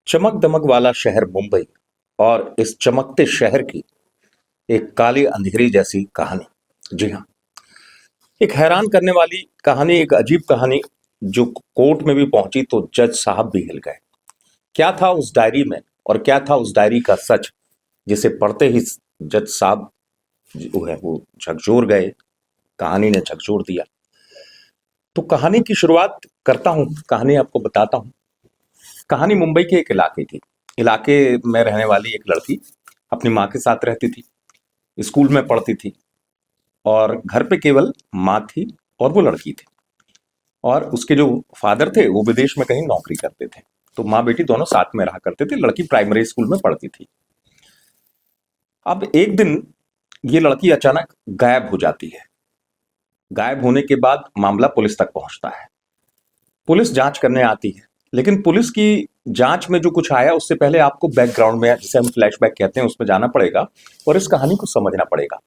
चमक दमक वाला शहर मुंबई और इस चमकते शहर की एक काली अंधेरी जैसी कहानी। जी हाँ, एक हैरान करने वाली कहानी, एक अजीब कहानी जो कोर्ट में भी पहुंची तो जज साहब भी हिल गए। क्या था उस डायरी में और क्या था उस डायरी का सच, जिसे पढ़ते ही जज साहब जो है वो झकझोर गए। कहानी ने झकझोर दिया। तो कहानी की शुरुआत करता हूँ, कहानी आपको बताता हूँ। कहानी मुंबई के एक इलाके की। इलाके में रहने वाली एक लड़की अपनी माँ के साथ रहती थी, स्कूल में पढ़ती थी और घर पे केवल माँ थी और वो लड़की थी। और उसके जो फादर थे वो विदेश में कहीं नौकरी करते थे। तो माँ बेटी दोनों साथ में रहा करते थे। लड़की प्राइमरी स्कूल में पढ़ती थी। अब एक दिन ये लड़की अचानक गायब हो जाती है। गायब होने के बाद मामला पुलिस तक पहुंचता है। पुलिस जांच करने आती है, लेकिन पुलिस की जांच में जो कुछ आया उससे पहले आपको बैकग्राउंड में, जिसे हम फ्लैशबैक कहते हैं, उसमें जाना पड़ेगा और इस कहानी को समझना पड़ेगा।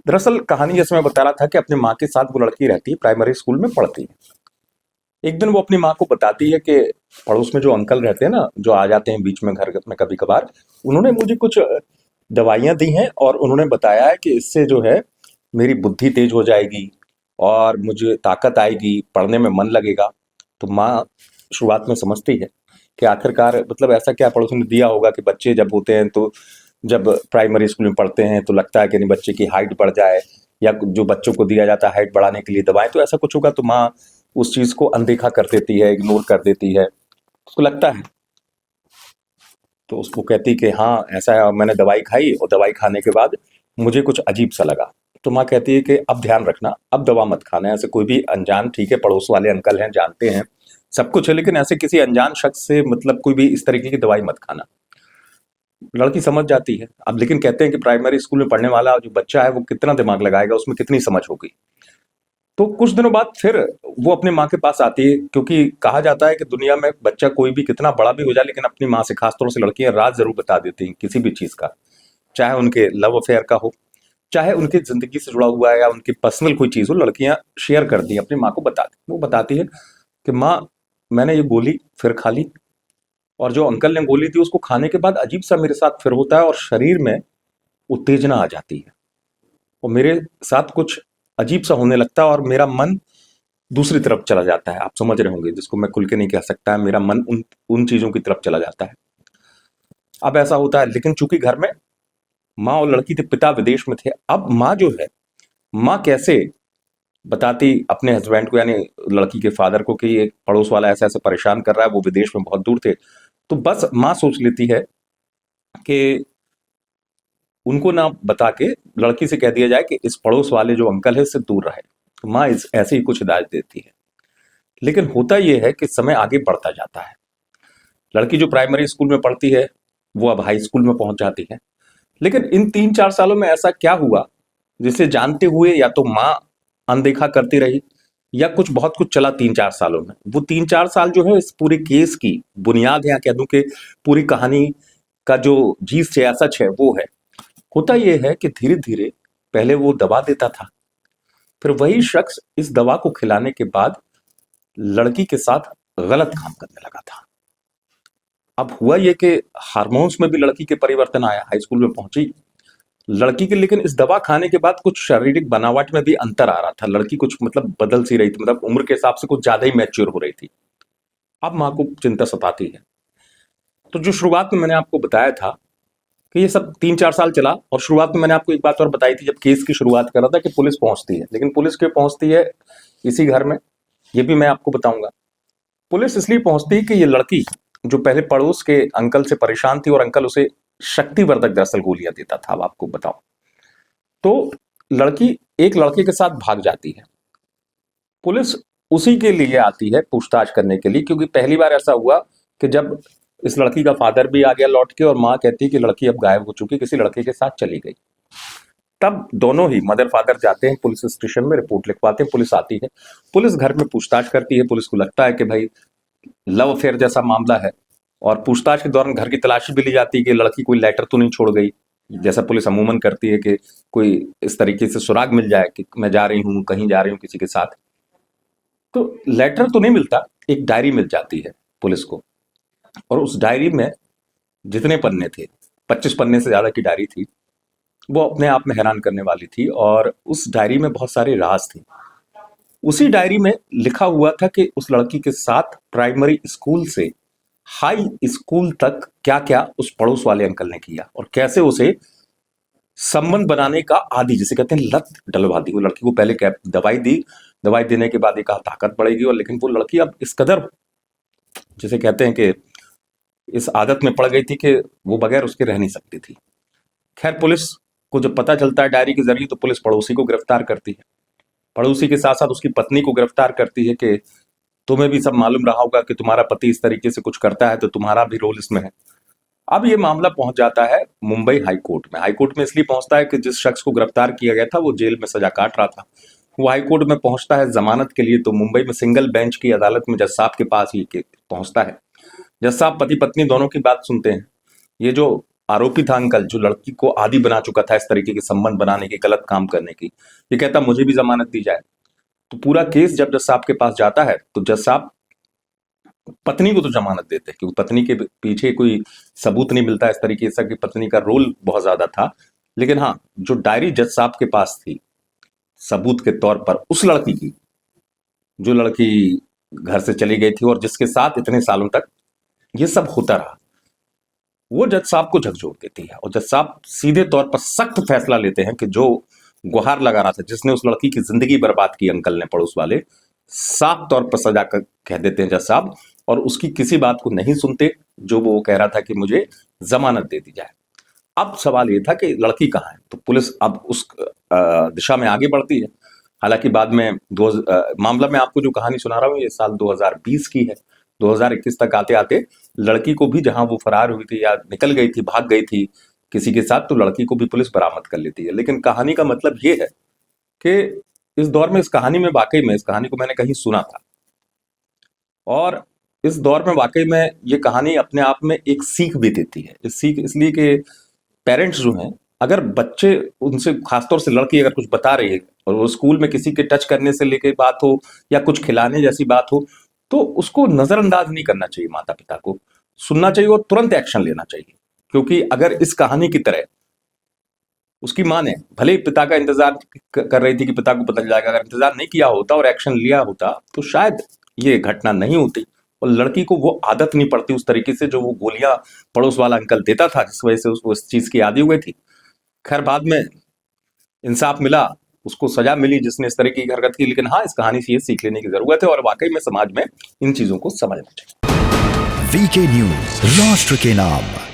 दरअसल कहानी जैसे मैं बता रहा था कि अपनी माँ के साथ वो लड़की रहती है, प्राइमरी स्कूल में पढ़ती है। एक दिन वो अपनी माँ को बताती है कि पड़ोस में जो अंकल रहते हैं ना, जो आ जाते हैं बीच में घर में कभी कभार, उन्होंने मुझे कुछ दवाइयाँ दी हैं और उन्होंने बताया है कि इससे जो है मेरी बुद्धि तेज हो जाएगी और मुझे ताकत आएगी, पढ़ने में मन लगेगा। तो माँ शुरुआत में समझती है कि आखिरकार मतलब ऐसा क्या पड़ोस ने दिया होगा कि बच्चे जब होते हैं तो जब प्राइमरी स्कूल में पढ़ते हैं तो लगता है कि नहीं बच्चे की हाइट बढ़ जाए, या जो बच्चों को दिया जाता है हाइट बढ़ाने के लिए दवाएं, तो ऐसा कुछ होगा। तो माँ उस चीज को अनदेखा कर देती है, इग्नोर कर देती है। उसको लगता है, तो उसको कहती कि हाँ ऐसा है, और मैंने दवाई खाई और दवाई खाने के बाद मुझे कुछ अजीब सा लगा। तो माँ कहती है कि अब ध्यान रखना, अब दवा मत खाना। ऐसे कोई भी अनजान, ठीक है पड़ोस वाले अंकल हैं, जानते हैं सब कुछ है, लेकिन ऐसे किसी अनजान शख्स से मतलब कोई भी इस तरीके की दवाई मत खाना। लड़की समझ जाती है। अब लेकिन कहते हैं कि प्राइमरी स्कूल में पढ़ने वाला जो बच्चा है वो कितना दिमाग लगाएगा, उसमें कितनी समझ होगी। तो कुछ दिनों बाद फिर वो अपनी माँ के पास आती है, क्योंकि कहा जाता है कि दुनिया में बच्चा कोई भी कितना बड़ा भी हो जाए, लेकिन अपनी माँ से, खासतौर से लड़कियां, राज जरूर बता देती हैं किसी भी चीज का। चाहे उनके लव अफेयर का हो, चाहे उनकी जिंदगी से जुड़ा हुआ है या उनकी पर्सनल कोई चीज हो, लड़कियां शेयर कर दी, अपनी माँ को बताती। वो बताती है कि माँ, मैंने ये गोली फिर खा ली, और जो अंकल ने गोली दी उसको खाने के बाद अजीब सा मेरे साथ फिर होता है और शरीर में उत्तेजना आ जाती है और मेरे साथ कुछ अजीब सा होने लगता है और मेरा मन दूसरी तरफ चला जाता है। आप समझ रहे होंगे, जिसको मैं खुल के नहीं कह सकता है, मेरा मन उन उन चीजों की तरफ चला जाता है। अब ऐसा होता है, लेकिन चूंकि घर में माँ और लड़की थे, पिता विदेश में थे। अब माँ जो है, माँ कैसे बताती अपने हस्बैंड को, यानी लड़की के फादर को, कि एक पड़ोस वाला ऐसा ऐसा परेशान कर रहा है, वो विदेश में बहुत दूर थे। तो बस माँ सोच लेती है कि उनको ना बता के लड़की से कह दिया जाए कि इस पड़ोस वाले जो अंकल है इससे दूर रहे। तो माँ इस ऐसे ही कुछ हिदायत देती है। लेकिन होता यह है कि समय आगे बढ़ता जाता है। लड़की जो प्राइमरी स्कूल में पढ़ती है वो अब हाई स्कूल में पहुंच जाती है। लेकिन इन 3-4 सालों में ऐसा क्या हुआ, जिसे जानते हुए या तो माँ अनदेखा करती रही, या कुछ बहुत कुछ चला 3-4 सालों में। वो 3-4 साल जो है इस पूरे केस की बुनियाद है, या कह दूं कि पूरी कहानी का जो जीस है या सच है वो है। होता यह है कि धीरे धीरे पहले वो दवा देता था, फिर वही शख्स इस दवा को खिलाने के बाद लड़की के साथ गलत काम करने लगा था। अब हुआ ये कि हार्मोन्स में भी लड़की के परिवर्तन आया, हाई स्कूल में पहुंची लड़की के, लेकिन इस दवा खाने के बाद कुछ शारीरिक बनावट में भी अंतर आ रहा था। लड़की कुछ मतलब बदल सी रही थी, मतलब उम्र के हिसाब से कुछ ज्यादा ही मैच्योर हो रही थी। अब माँ को चिंता सताती है। तो जो शुरुआत में मैंने आपको बताया था कि ये सब 3-4 साल चला, और शुरुआत में मैंने आपको एक बात और बताई थी जब केस की शुरुआत कर रहा था, कि पुलिस पहुंचती है। लेकिन पुलिस क्यों पहुंचती है इसी घर में, ये भी मैं आपको बताऊंगा। पुलिस इसलिए पहुंचती है कि ये लड़की जो पहले पड़ोस के अंकल से परेशान थी, और अंकल उसे शक्तिवर्धक दरअसल गोलियां देता था। अब आपको बताऊं तो लड़की एक लड़के के साथ भाग जाती है। पुलिस उसी के लिए आती है पूछताछ करने के लिए, क्योंकि पहली बार ऐसा हुआ कि जब इस लड़की का फादर भी आ गया लौट के, और माँ कहती है कि लड़की अब गायब हो चुकी, किसी लड़के के साथ चली गई। तब दोनों ही मदर फादर जाते हैं पुलिस स्टेशन में, रिपोर्ट लिखवाते हैं। पुलिस आती है, पुलिस घर में पूछताछ करती है। पुलिस को लगता है कि भाई लव अफेयर जैसा मामला है, और पूछताछ के दौरान घर की तलाशी भी ली जाती है कि लड़की कोई लेटर तो नहीं छोड़ गई, जैसा पुलिस अमूमन करती है कि कोई इस तरीके से सुराग मिल जाए कि मैं जा रही हूँ, कहीं जा रही हूँ किसी के साथ। तो लेटर तो नहीं मिलता, एक डायरी मिल जाती है पुलिस को। और उस डायरी में जितने पन्ने थे, 25 पन्ने से ज़्यादा की डायरी थी, वो अपने आप में हैरान करने वाली थी और उस डायरी में बहुत सारे राज थे। उसी डायरी में लिखा हुआ था कि उस लड़की के साथ प्राइमरी स्कूल से हाई स्कूल तक क्या-क्या उस पड़ोस वाले अंकल ने किया और कैसे उसे संबंध बनाने का आदी, जिसे कहते हैं लत, डलवा दी। वो लड़की को पहले कैप दवाई दी, दवाई देने के बाद ये कहा ताकत बढ़ेगी, और लेकिन वो लड़की अब इस कदर, जिसे कहते हैं कि इस आदत में पड़ गई थी कि वो बगैर उसके रह नहीं सकती थी। खैर, पुलिस को जब पता चलता है डायरी के जरिए, तो पुलिस पड़ोसी को गिरफ्तार करती है। पड़ोसी के साथ साथ उसकी पत्नी को गिरफ्तार करती है कि तुम्हें भी सब मालूम रहा होगा कि तुम्हारा पति इस तरीके से कुछ करता है, तो तुम्हारा भी रोल इसमें है। अब ये मामला पहुंच जाता है मुंबई हाई कोर्ट में। हाई कोर्ट में इसलिए पहुंचता है कि जिस शख्स को गिरफ्तार किया गया था वो जेल में सजा काट रहा था। वो हाई कोर्ट में पहुंचता है जमानत के लिए, तो मुंबई में सिंगल बेंच की अदालत में जज साहब के पास ही पहुंचता है। जज साहब पति पत्नी दोनों की बात सुनते हैं। ये जो आरोपी था अंकल, जो लड़की को आदी बना चुका था इस तरीके के संबंध बनाने की, गलत काम करने की, ये कहता मुझे भी जमानत दी जाए। तो पूरा केस जब जज साहब के पास जाता है, तो जज साहब पत्नी को तो जमानत देते हैं, क्योंकि पत्नी के पीछे कोई सबूत नहीं मिलता इस तरीके से कि पत्नी का रोल बहुत ज्यादा था। लेकिन हाँ, जो डायरी जज साहब के पास थी सबूत के तौर पर उस लड़की की, जो लड़की घर से चली गई थी और जिसके साथ इतने सालों तक ये सब होता रहा, वो जज साहब को झकझोर देती है। और जज साहब सीधे तौर पर सख्त फैसला लेते हैं कि जो गुहार लगा रहा था, जिसने उस लड़की की जिंदगी बर्बाद की, अंकल ने, पड़ोस वाले, साफ तौर पर सजा कर कह देते हैं जज साहब, और उसकी किसी बात को नहीं सुनते जो वो कह रहा था कि मुझे जमानत दे दी जाए। अब सवाल ये था कि लड़की कहाँ है, तो पुलिस अब उस दिशा में आगे बढ़ती है। हालांकि बाद में मामला में आपको जो कहानी सुना रहा हूँ ये साल 2020 की है। 2021 तक आते आते लड़की को भी, जहां वो फरार हुई थी या निकल गई थी, भाग गई थी किसी के साथ, तो लड़की को भी पुलिस बरामद कर लेती है। लेकिन कहानी का मतलब ये है कि इस दौर में, इस कहानी में वाकई में, इस कहानी को मैंने कहीं सुना था, और इस दौर में वाकई में ये कहानी अपने आप में एक सीख भी देती है। इस सीख इसलिए कि पेरेंट्स जो हैं, अगर बच्चे उनसे, खासतौर से लड़की अगर कुछ बता रही है और वो स्कूल में किसी के टच करने से लेके बात हो या कुछ खिलाने जैसी बात हो, तो उसको नजरअंदाज नहीं करना चाहिए। माता पिता को सुनना चाहिए और तुरंत एक्शन लेना चाहिए। क्योंकि अगर इस कहानी की तरह उसकी माँ ने भले ही पिता का इंतजार कर रही थी कि पिता को पता चल जाएगा, अगर इंतजार नहीं किया होता और एक्शन लिया होता तो शायद ये घटना नहीं होती और लड़की को वो आदत नहीं पड़ती उस तरीके से, जो वो गोलियां पड़ोस वाला अंकल देता था, जिस वजह से उसको इस चीज की आदी हुई थी। खैर, बाद में इंसाफ मिला, उसको सजा मिली जिसने इस तरह की हरकत की। लेकिन हाँ, इस कहानी से ये सीख लेने की जरूरत है और वाकई में समाज में इन चीजों को समझना चाहिए। वीके न्यूज, राष्ट्र के नाम।